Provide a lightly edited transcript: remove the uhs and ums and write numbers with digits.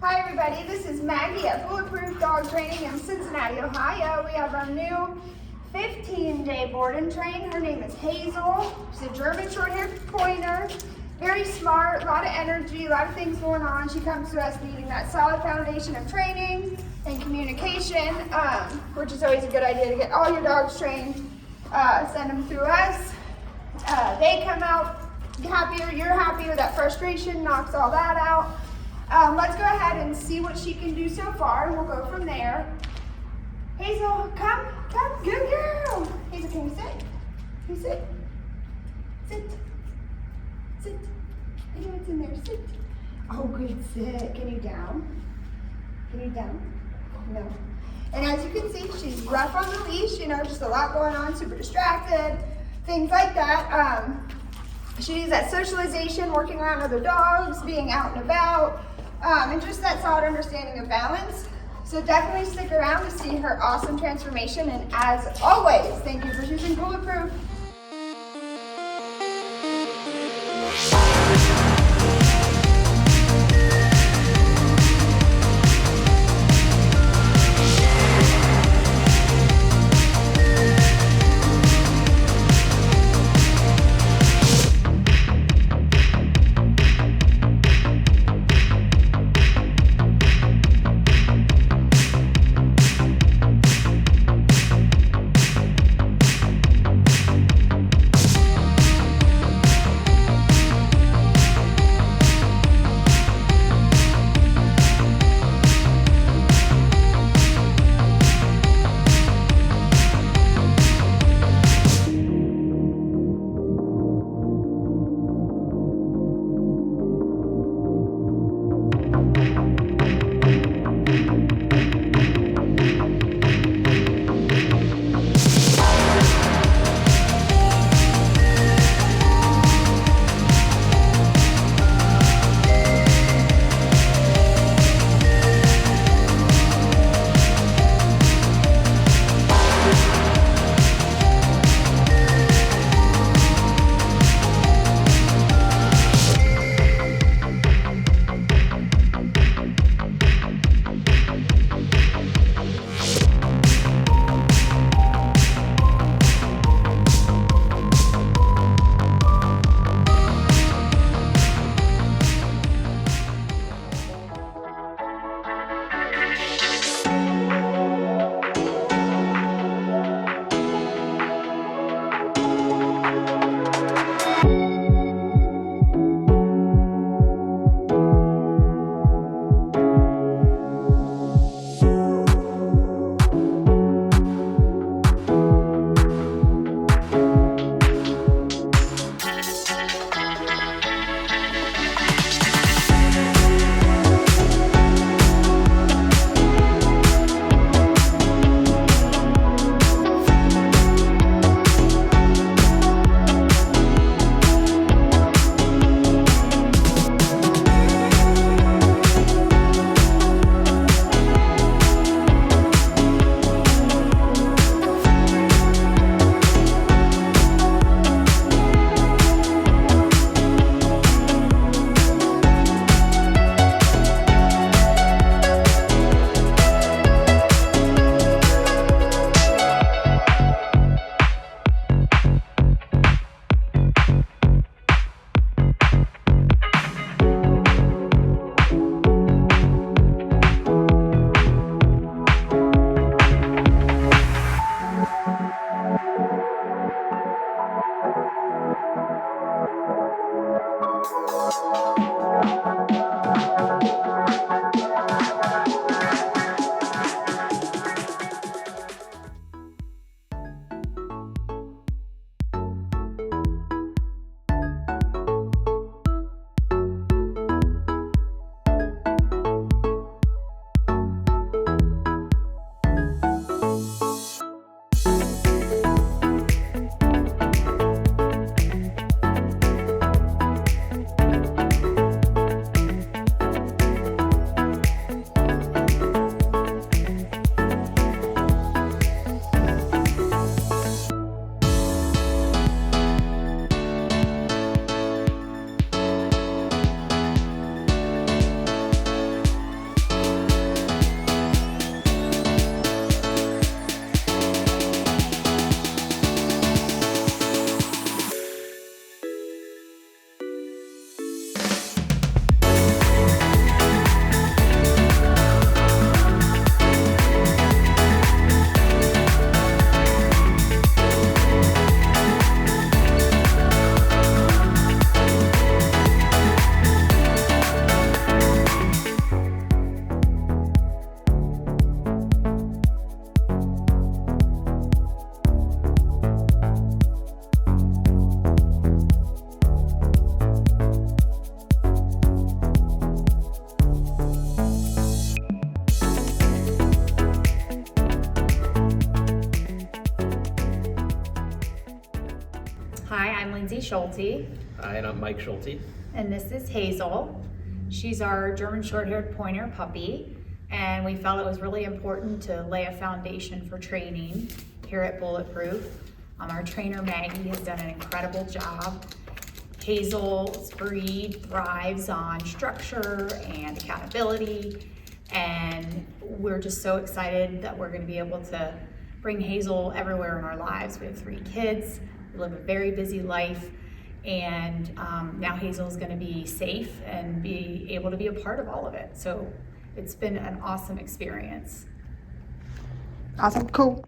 Hi everybody, this is Maggie at Bulletproof Dog Training in Cincinnati, Ohio. We have our new 15-day board and train. Her name is Hazel. She's a German Shorthaired pointer. Very smart, a lot of energy, a lot of things going on. She comes to us needing that solid foundation of training and communication, which is always a good idea to get all your dogs trained. Send them through us. They come out happier, you're happier, that frustration knocks all that out. Let's go ahead and see what she can do so far, and we'll go from there. Hazel, come, good girl. Hazel, can you sit? Can you sit? Sit. I know it's in there, sit. Oh, good, sit. Can you down? No. And as you can see, she's rough on the leash, just a lot going on, super distracted, things like that. She needs that socialization, working around other dogs, being out and about, and just that solid understanding of balance. So definitely stick around to see her awesome transformation. And as always, thank you for choosing Bulletproof. Schulte. Hi, and I'm Mike Schulte. And this is Hazel. She's our German Shorthaired Pointer puppy, and we felt it was really important to lay a foundation for training here at Bulletproof. Our trainer Maggie has done an incredible job. Hazel's breed thrives on structure and accountability, and we're just so excited that we're going to be able to bring Hazel everywhere in our lives. We have 3 kids, we live a very busy life, and now Hazel is going to be safe and be able to be a part of all of it. So it's been an awesome experience. Awesome, cool.